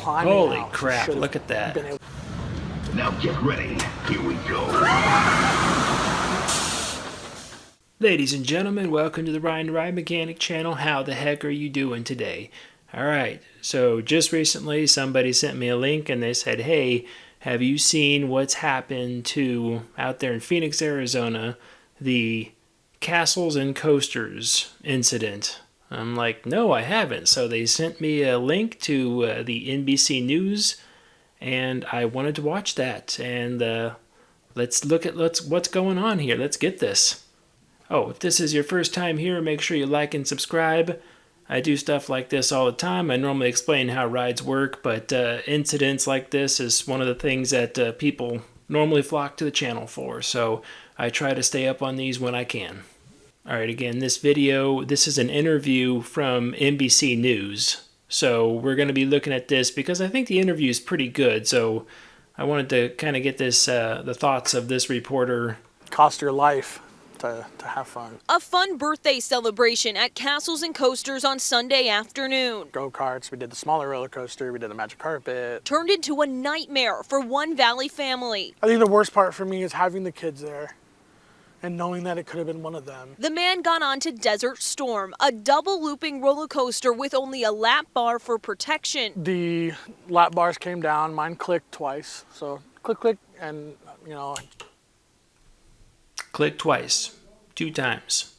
climbing Holy out. crap, look at that. Now get ready. Here we go. Ladies and gentlemen, welcome to the Ride and Ride Mechanic channel. How the heck are you doing today? Alright, so just recently somebody sent me a link and they said, hey, have you seen what's happened to, out there in Phoenix, Arizona, the Castles and Coasters incident? I'm like, no, I haven't. So they sent me a link to the NBC News, and I wanted to watch that. And let's look at what's going on here. Let's get this. Oh, if this is your first time here, make sure you like and subscribe. I do stuff like this all the time. I normally explain how rides work, but incidents like this is one of the things that people normally flock to the channel for. So I try to stay up on these when I can. Alright, again, this is an interview from NBC News. So we're going to be looking at this because I think the interview is pretty good. So I wanted to kind of get this, the thoughts of this reporter. Cost your life to have fun. A fun birthday celebration at Castles and Coasters on Sunday afternoon Go-karts, we did the smaller roller coaster, we did the magic carpet. turned into a nightmare for one Valley family. I think the worst part for me is having the kids there and knowing that it could have been one of them. The man got onto Desert Storm, a double looping roller coaster with only a lap bar for protection. The lap bars came down, mine clicked twice. So click, click, and you know. Click twice, 2 times.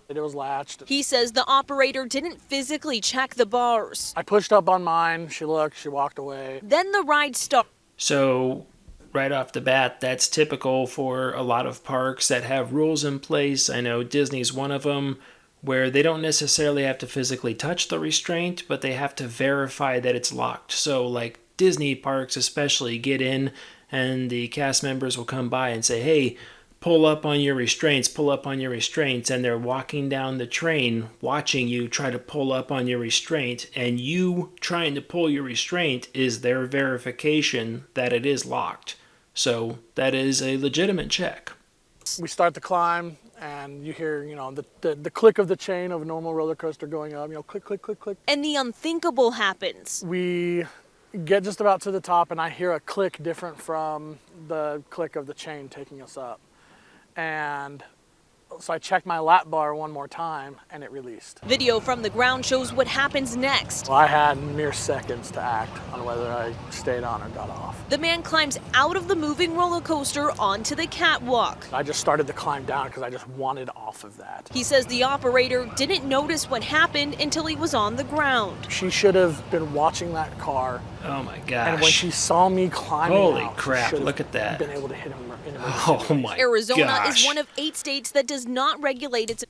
It was latched. He says the operator didn't physically check the bars. I pushed up on mine, she looked, she walked away. Then the ride started. So right off the bat, that's typical for a lot of parks that have rules in place. I know Disney's one of them, where they don't necessarily have to physically touch the restraint, but they have to verify that it's locked. So like Disney parks especially get in and the cast members will come by and say, hey, pull up on your restraints, and they're walking down the train watching you try to pull up on your restraint, and you trying to pull your restraint is their verification that it is locked. So that is a legitimate check. We start the climb and you hear, you know, the click of the chain of a normal roller coaster going up, you know, click, click, click, click. And the unthinkable happens. We get just about to the top and I hear a click different from the click of the chain taking us up. And so I checked my lap bar one more time and it released. Video from the ground shows what happens next. Well, I had mere seconds to act on whether I stayed on or got off. The man climbs out of the moving roller coaster onto the catwalk. I just started to climb down because I just wanted off of that. He says the operator didn't notice what happened until he was on the ground. She should have been watching that car. Oh my gosh. And when she saw me climbing Holy out, crap, she should look have at that. been able to hit him in a Oh my Arizona gosh. is one of 8 states that does not regulate its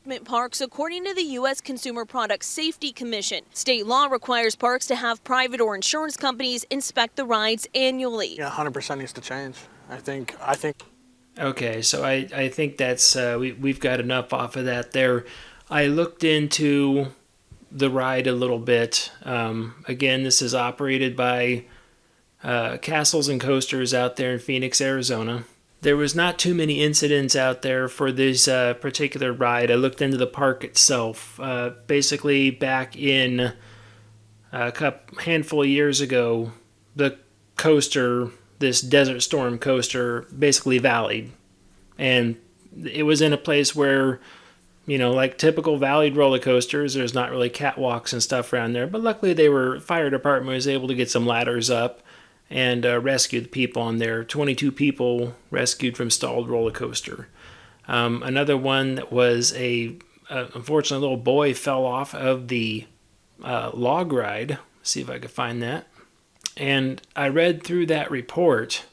amusement parks according to the U.S. Consumer Product Safety Commission. State law requires parks to have private or insurance companies inspect the rides annually. Yeah, 100% needs to change. I think. Okay, so I think that's we've got enough off of that there. I looked into the ride a little bit. Again, this is operated by Castles and Coasters out there in Phoenix, Arizona. There was not too many incidents out there for this particular ride. I looked into the park itself. Basically, back in a handful of years ago, the coaster, this Desert Storm coaster, basically valleyed. And it was in a place where, you know, like typical valleyed roller coasters, there's not really catwalks and stuff around there. But luckily, fire department was able to get some ladders up and rescued people on there. 22 people rescued from stalled roller coaster. Another one that was unfortunately, a little boy fell off of the log ride. Let's see if I can find that. And I read through that report,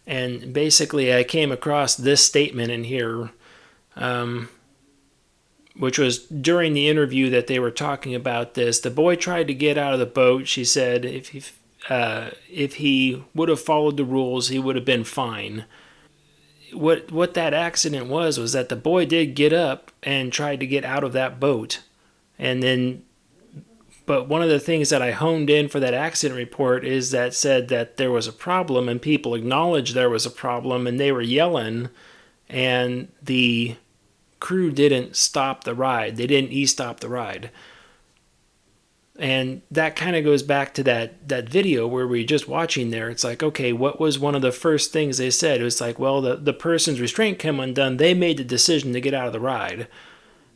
and basically I came across this statement in here, which was during the interview that they were talking about this. The boy tried to get out of the boat. She said if he would have followed the rules, he would have been fine. What that accident was that the boy did get up and tried to get out of that boat. But one of the things that I honed in for that accident report is that said that there was a problem and people acknowledged there was a problem and they were yelling, and the crew didn't stop the ride. They didn't e-stop the ride. And that kind of goes back to that video where we were just watching there. It's like, okay, what was one of the first things they said? It was like, well, the person's restraint came undone. They made the decision to get out of the ride.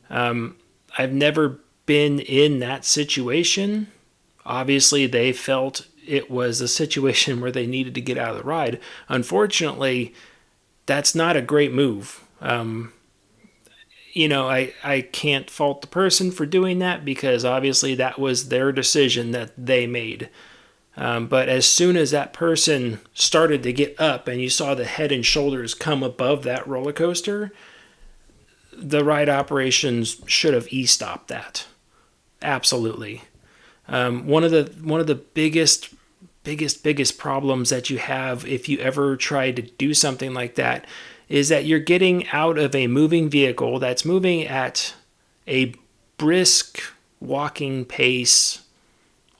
I've never been in that situation. Obviously, they felt it was a situation where they needed to get out of the ride. Unfortunately, that's not a great move. I can't fault the person for doing that because obviously that was their decision that they made. But as soon as that person started to get up and you saw the head and shoulders come above that roller coaster, the ride operations should have e-stopped that. Absolutely. One of the biggest problems that you have if you ever try to do something like that is that you're getting out of a moving vehicle that's moving at a brisk walking pace,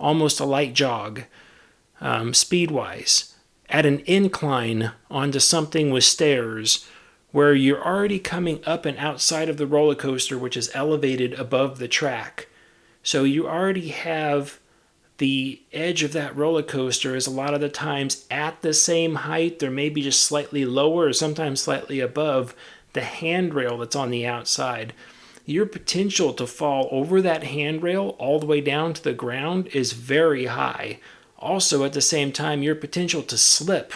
almost a light jog, speed-wise, at an incline onto something with stairs where you're already coming up and outside of the roller coaster, which is elevated above the track. So you already have the edge of that roller coaster is a lot of the times at the same height, or maybe just slightly lower, or sometimes slightly above the handrail that's on the outside. Your potential to fall over that handrail all the way down to the ground is very high. Also, at the same time, your potential to slip,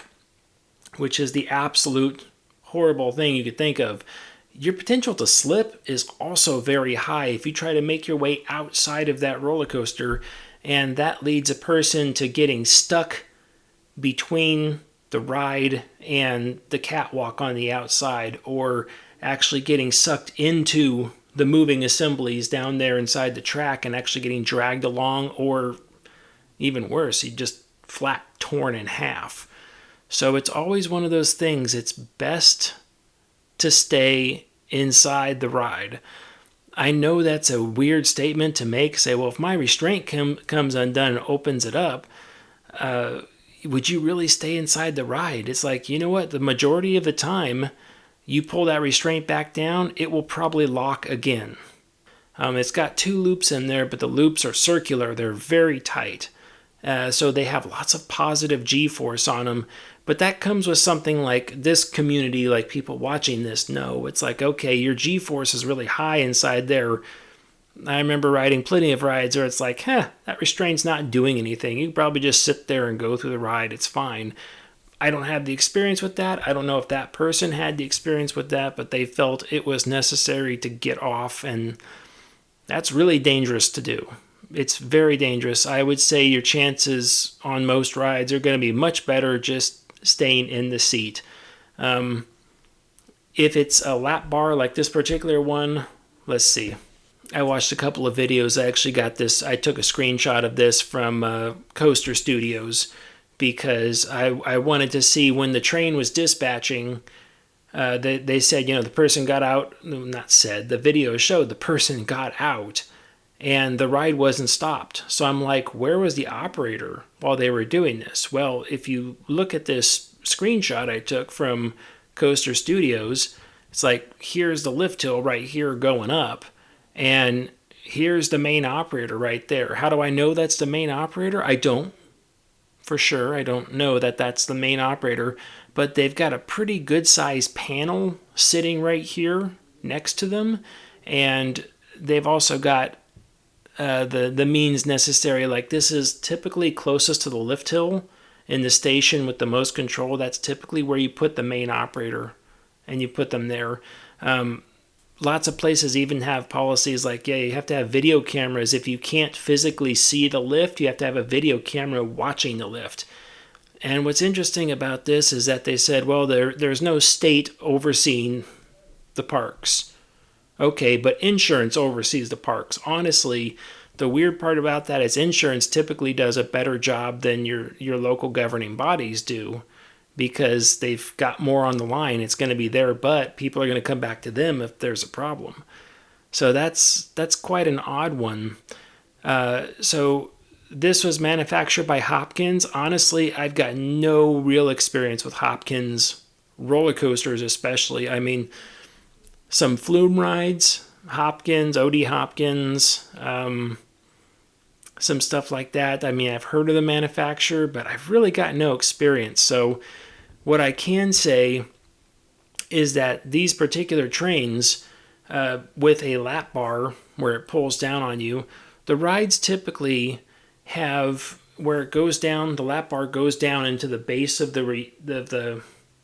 which is the absolute horrible thing you could think of. Your potential to slip is also very high if you try to make your way outside of that roller coaster, and that leads a person to getting stuck between the ride and the catwalk on the outside, or actually getting sucked into the moving assemblies down there inside the track and actually getting dragged along, or even worse, you just flat torn in half. So it's always one of those things. It's best to stay inside the ride. I know that's a weird statement to make. Say, well, if my restraint comes undone and opens it up, would you really stay inside the ride? It's like, you know what? The majority of the time, you pull that restraint back down, it will probably lock again. It's got 2 loops in there, but the loops are circular. They're very tight. So they have lots of positive G-force on them. But that comes with something like this community, like people watching this know. It's like, okay, your G-force is really high inside there. I remember riding plenty of rides where it's like, that restraint's not doing anything. You can probably just sit there and go through the ride. It's fine. I don't have the experience with that. I don't know if that person had the experience with that, but they felt it was necessary to get off, and that's really dangerous to do. It's very dangerous. I would say your chances on most rides are going to be much better just staying in the seat. If it's a lap bar like this particular one, let's see. I watched a couple of videos. I actually got this. I took a screenshot of this from Coaster Studios because I wanted to see when the train was dispatching. They said, the person got out. Not said. The video showed the person got out and the ride wasn't stopped. So I'm like, where was the operator while they were doing this? Well, if you look at this screenshot I took from Coaster Studios, it's like, here's the lift hill right here going up, and here's the main operator right there. How do I know that's the main operator? I don't. For sure, I don't know that that's the main operator, but they've got a pretty good sized panel sitting right here next to them, and they've also got the means necessary. Like, this is typically closest to the lift hill in the station with the most control. That's typically where you put the main operator, and you put them there. Lots of places even have policies like, you have to have video cameras. If you can't physically see the lift, you have to have a video camera watching the lift. And what's interesting about this is that they said, well, there's no state overseeing the parks. Okay, but insurance oversees the parks. Honestly, the weird part about that is insurance typically does a better job than your local governing bodies do, because they've got more on the line. It's going to be their butt. People are going to come back to them if there's a problem. So that's quite an odd one. So this was manufactured by Hopkins. Honestly, I've got no real experience with Hopkins roller coasters, especially. I mean, some flume rides, Hopkins, O.D. Hopkins. some stuff like that. I mean, I've heard of the manufacturer, but I've really got no experience. So what I can say is that these particular trains with a lap bar where it pulls down on you, the rides typically have where it goes down, the lap bar goes down into the base of the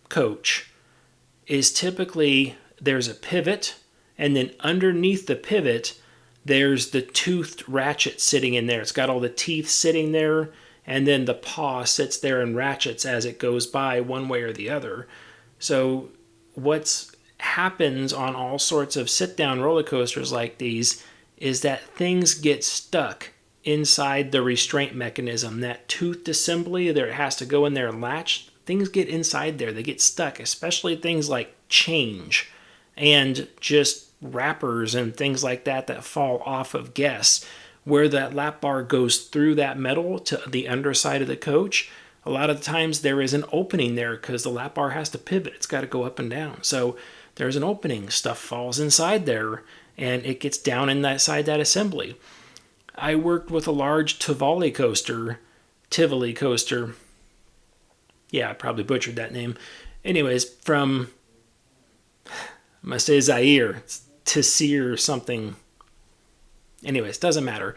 coach, is typically there's a pivot, and then underneath the pivot there's the toothed ratchet sitting in there. It's got all the teeth sitting there, and then the paw sits there and ratchets as it goes by one way or the other. So what happens on all sorts of sit-down roller coasters like these is that things get stuck inside the restraint mechanism. That toothed assembly there, it has to go in there and latch. Things get inside there. They get stuck, especially things like change and just wrappers and things like that that fall off of guests, where that lap bar goes through that metal to the underside of the coach. A lot of times there is an opening there because the lap bar has to pivot. It's got to go up and down. So there's an opening. Stuff falls inside there and it gets down inside that assembly. I worked with a large Tivoli coaster. Yeah, I probably butchered that name. Anyways, from, I'm going to say Zaire, Tissir or something. Anyways, doesn't matter.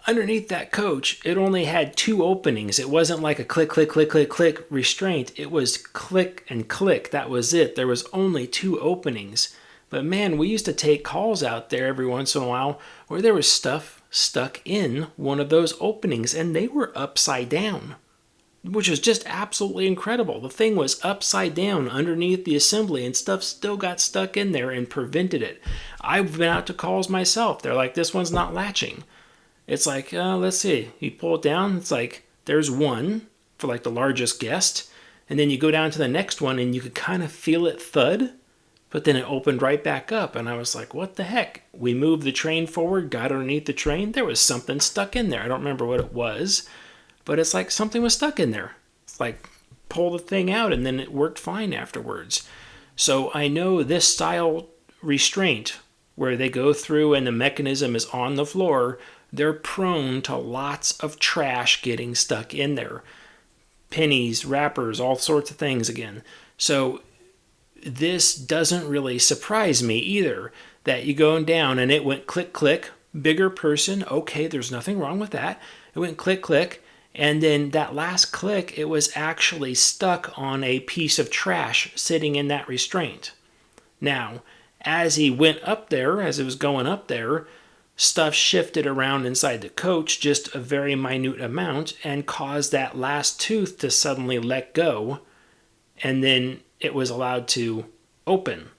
Underneath that coach, it only had 2 openings. It wasn't like a click, click, click, click, click restraint. It was click and click. That was it. There was only 2 openings. But man, we used to take calls out there every once in a while where there was stuff stuck in one of those openings, and they were upside down, which was just absolutely incredible. The thing was upside down underneath the assembly, and stuff still got stuck in there and prevented it. I've been out to calls myself. They're like, this one's not latching. It's like, let's see. You pull it down, it's like, there's one for like the largest guest, and then you go down to the next one, and you could kind of feel it thud, but then it opened right back up, and I was like, what the heck? We moved the train forward, got underneath the train, there was something stuck in there. I don't remember what it was, but it's like something was stuck in there. It's like, pull the thing out, and then it worked fine afterwards. So I know this style restraint, where they go through and the mechanism is on the floor, they're prone to lots of trash getting stuck in there. Pennies, wrappers, all sorts of things again. So this doesn't really surprise me either, that you go down and it went click, click, bigger person, okay, there's nothing wrong with that. It went click, click, and then that last click, it was actually stuck on a piece of trash sitting in that restraint. Now, as he went up there, as it was going up there, stuff shifted around inside the coach just a very minute amount and caused that last tooth to suddenly let go, and then it was allowed to open.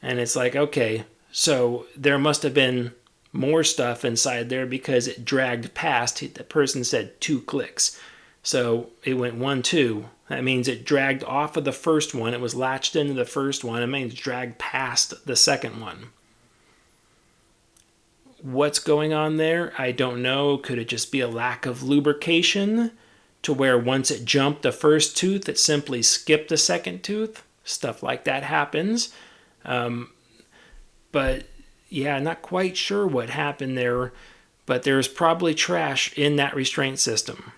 And it's like, okay, so there must have been more stuff inside there because it dragged past. The person said 2 clicks. So it went 1, 2. That means it dragged off of the first one. It was latched into the first one. It means dragged past the second one. What's going on there? I don't know. Could it just be a lack of lubrication to where once it jumped the first tooth, it simply skipped the second tooth? Stuff like that happens. But yeah, not quite sure what happened there, but there's probably trash in that restraint system.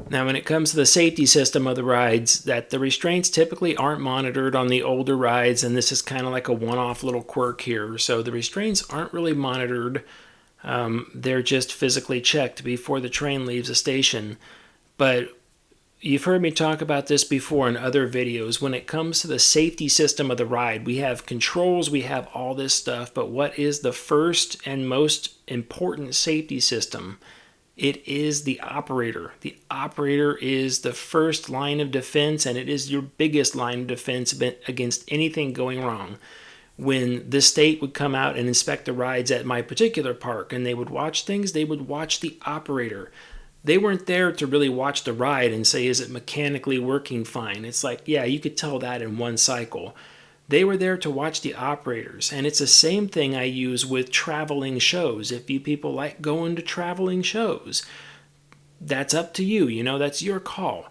Now, when it comes to the safety system of the rides, that the restraints typically aren't monitored on the older rides, and this is kind of like a one-off little quirk here. So the restraints aren't really monitored. They're just physically checked before the train leaves the station. But you've heard me talk about this before in other videos. When it comes to the safety system of the ride, we have controls, we have all this stuff, but what is the first and most important safety system? It is the operator. The operator is the first line of defense, and it is your biggest line of defense against anything going wrong. When the state would come out and inspect the rides at my particular park and they would watch things, they would watch the operator. They weren't there to really watch the ride and say, is it mechanically working fine? It's like, yeah, you could tell that in one cycle. They were there to watch the operators, and it's the same thing I use with traveling shows. If you people like going to traveling shows, that's up to you, that's your call.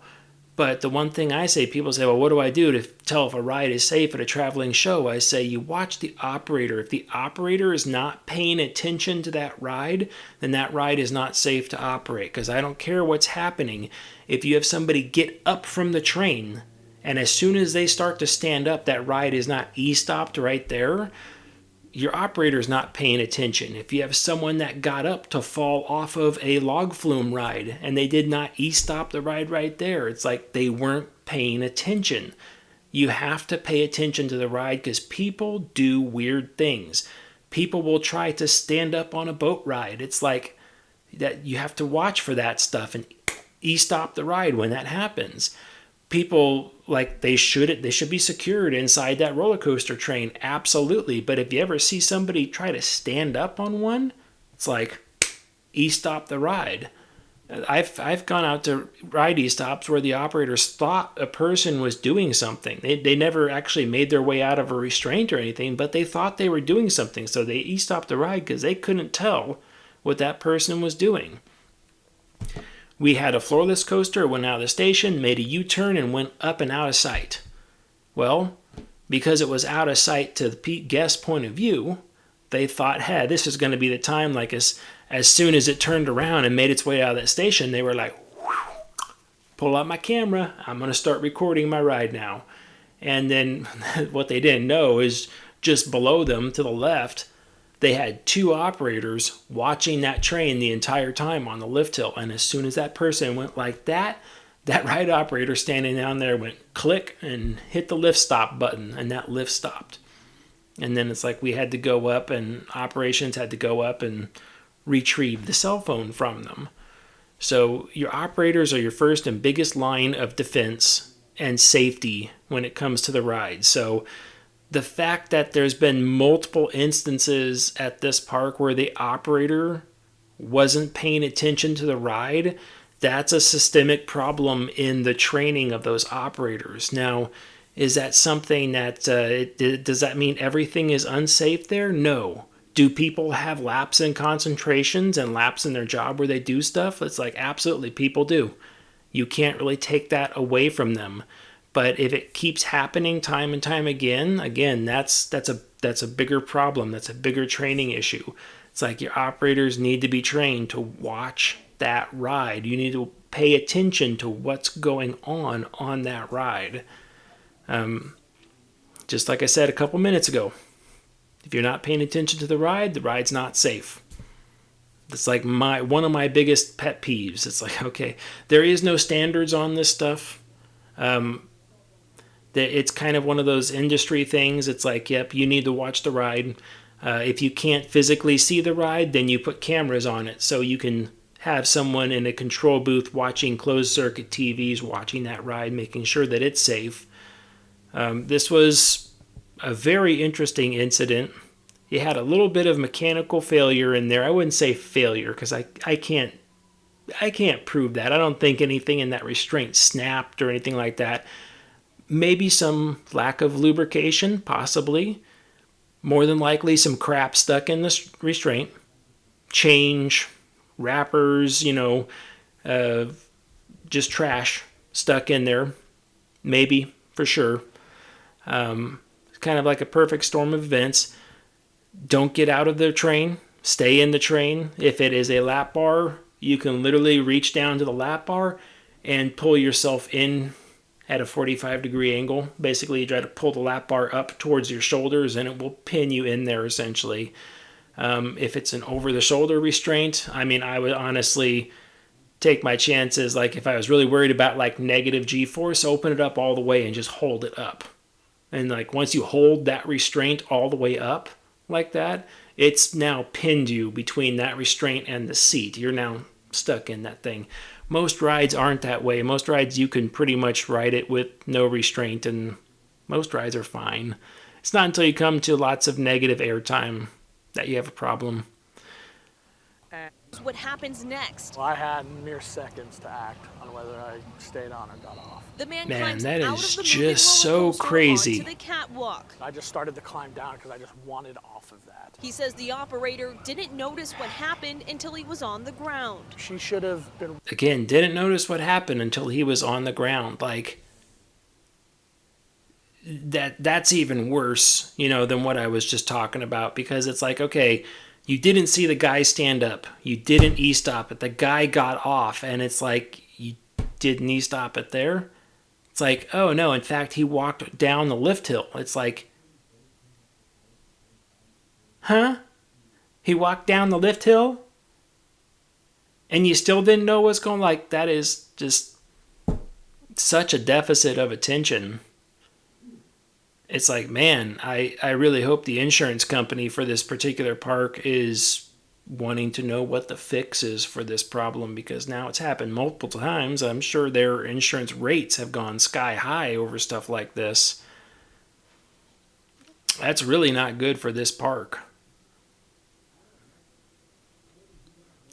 But the one thing I say, people say, well, what do I do to tell if a ride is safe at a traveling show? I say, you watch the operator. If the operator is not paying attention to that ride, then that ride is not safe to operate. Because I don't care what's happening. If you have somebody get up from the train, and as soon as they start to stand up, that ride is not e-stopped right there, your operator is not paying attention. If you have someone that got up to fall off of a log flume ride and they did not e-stop the ride right there, it's like they weren't paying attention. You have to pay attention to the ride because people do weird things. People will try to stand up on a boat ride. It's like that you have to watch for that stuff and e-stop the ride when that happens. People, like, they should be secured inside that roller coaster train, absolutely. But if you ever see somebody try to stand up on one, it's like e-stop the ride. I've gone out to ride e-stops where the operators thought a person was doing something. They never actually made their way out of a restraint or anything, but they thought they were doing something, so they e-stopped the ride because they couldn't tell what that person was doing. We had a floorless coaster, went out of the station, made a U-turn, and went up and out of sight. Well, because it was out of sight to the guest point of view, they thought, hey, this is going to be the time, like as soon as it turned around and made its way out of that station, they were like, pull out my camera, I'm going to start recording my ride now. And then what they didn't know is just below them to the left, they had two operators watching that train the entire time on the lift hill. And as soon as that person went like that, that ride operator standing down there went click and hit the lift stop button, and that lift stopped. And then it's like we had to go up, and operations had to go up and retrieve the cell phone from them. So your operators are your first and biggest line of defense and safety when it comes to the ride. So the fact that there's been multiple instances at this park where the operator wasn't paying attention to the ride, that's a systemic problem in the training of those operators. Now, is that something that, does that mean everything is unsafe there? No. Do people have lapse in concentrations and lapse in their job where they do stuff? It's like, absolutely, people do. You can't really take that away from them. But if it keeps happening time and time again, that's a bigger problem. That's a bigger training issue. It's like your operators need to be trained to watch that ride. You need to pay attention to what's going on that ride. Just like I said a couple minutes ago, if you're not paying attention to the ride's not safe. It's like one of my biggest pet peeves. It's like, okay, there is no standards on this stuff. It's kind of one of those industry things. It's like, yep, you need to watch the ride. If you can't physically see the ride, then you put cameras on it so you can have someone in a control booth watching closed circuit TVs, watching that ride, making sure that it's safe. This was a very interesting incident. It had a little bit of mechanical failure in there. I wouldn't say failure because I can't prove that. I don't think anything in that restraint snapped or anything like that. Maybe some lack of lubrication, possibly. More than likely some crap stuck in the restraint. Change, wrappers, just trash stuck in there. Maybe, for sure. Kind of like a perfect storm of events. Don't get out of the train. Stay in the train. If it is a lap bar, you can literally reach down to the lap bar and pull yourself in at a 45-degree angle. Basically, you try to pull the lap bar up towards your shoulders and it will pin you in there essentially. If it's an over-the-shoulder restraint, I would honestly take my chances. Like if I was really worried about like negative G-force, open it up all the way and just hold it up. And like once you hold that restraint all the way up like that, it's now pinned you between that restraint and the seat. You're now stuck in that thing. Most rides aren't that way. Most rides you can pretty much ride it with no restraint, and most rides are fine. It's not until you come to lots of negative airtime that you have a problem. what happens next. Well, I had mere seconds to act on whether I stayed on or got off. The man Man, climbs that out is of the moving just roller so coaster crazy. onto the catwalk. I just started to climb down because I just wanted off of that. He says the operator didn't notice what happened until he was on the ground. She should have been. Again, didn't notice what happened until he was on the ground. Like, that's even worse, than what I was just talking about, because it's like, okay, you didn't see the guy stand up. You didn't e-stop it. The guy got off, and it's like, you didn't e-stop it there? It's like, oh no, in fact, he walked down the lift hill. It's like, huh? He walked down the lift hill? And you still didn't know what's going on? Like, that is just such a deficit of attention. It's like, man, I really hope the insurance company for this particular park is wanting to know what the fix is for this problem, because now it's happened multiple times. I'm sure their insurance rates have gone sky high over stuff like this. That's really not good for this park.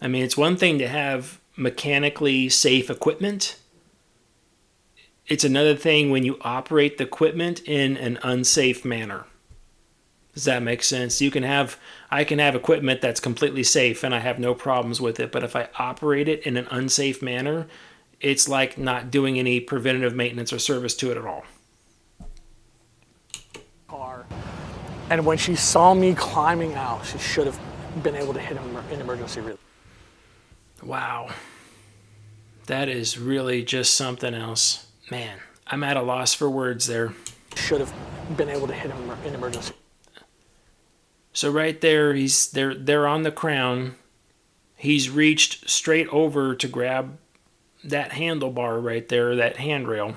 I mean, it's one thing to have mechanically safe equipment. It's another thing when you operate the equipment in an unsafe manner. Does that make sense? I can have equipment that's completely safe and I have no problems with it, but if I operate it in an unsafe manner, it's like not doing any preventative maintenance or service to it at all. Car. And when she saw me climbing out, she should have been able to hit an emergency relief. Wow. That is really just something else. Man, I'm at a loss for words there. Should have been able to hit an emergency. So right there, they're on the crown. He's reached straight over to grab that handlebar right there, that handrail.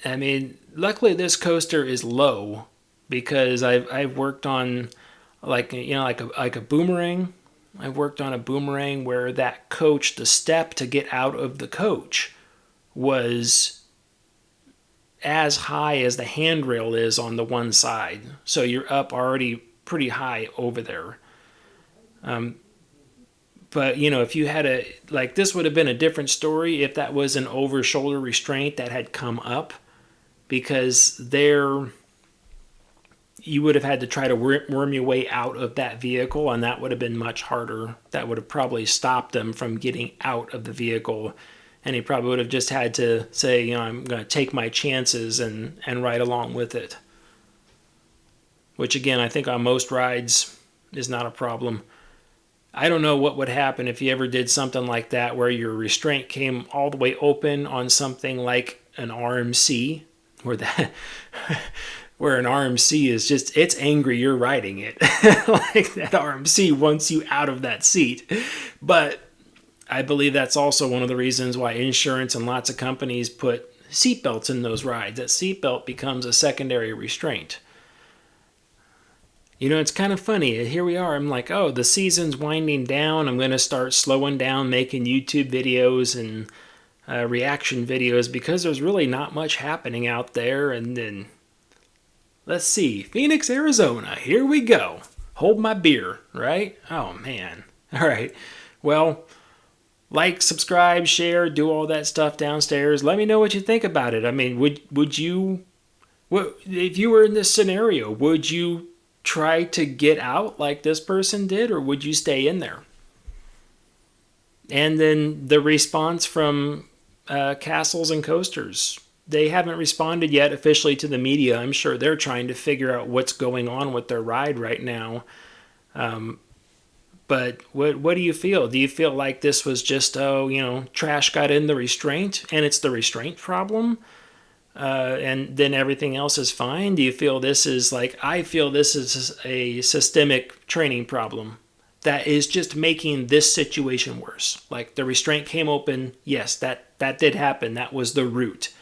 I mean, luckily this coaster is low, because I've worked on like a boomerang. I've worked on a boomerang where that coach, the step to get out of the coach, was as high as the handrail is on the one side. So you're up already pretty high over there. But, if you had this would have been a different story if that was an over-shoulder restraint that had come up, because you would have had to try to worm your way out of that vehicle, and that would have been much harder. That would have probably stopped them from getting out of the vehicle, and he probably would have just had to say, I'm going to take my chances and ride along with it. Which, again, I think on most rides is not a problem. I don't know what would happen if you ever did something like that, where your restraint came all the way open on something like an RMC, where an RMC is just, it's angry you're riding it. Like, that RMC wants you out of that seat. But I believe that's also one of the reasons why insurance and lots of companies put seatbelts in those rides. That seatbelt becomes a secondary restraint. It's kind of funny. Here we are. I'm like, oh, the season's winding down. I'm going to start slowing down, making YouTube videos and reaction videos, because there's really not much happening out there. And then, let's see, Phoenix, Arizona. Here we go. Hold my beer, right? Oh, man. All right. Well, like, subscribe, share, do all that stuff downstairs. Let me know what you think about it. I mean, would you, if you were in this scenario, would you try to get out like this person did, or would you stay in there? And then the response from Castles and Coasters. They haven't responded yet officially to the media. I'm sure they're trying to figure out what's going on with their ride right now. But what do you feel? Do you feel like this was just, trash got in the restraint and it's the restraint problem? And then everything else is fine? Do you feel this is I feel this is a systemic training problem that is just making this situation worse? Like, the restraint came open. Yes, that did happen. That was the root.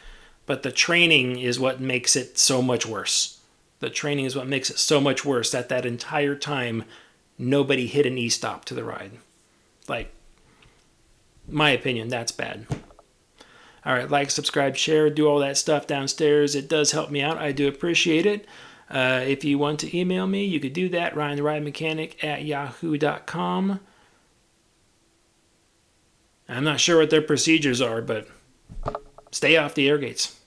But the training is what makes it so much worse. The training is what makes it so much worse that entire time nobody hit an e-stop to the ride. Like, my opinion, that's bad. All right, like, subscribe, share, do all that stuff downstairs. It does help me out. I do appreciate it. If you want to email me, you could do that, ryantheridermechanic@yahoo.com. I'm not sure what their procedures are, but stay off the air gates.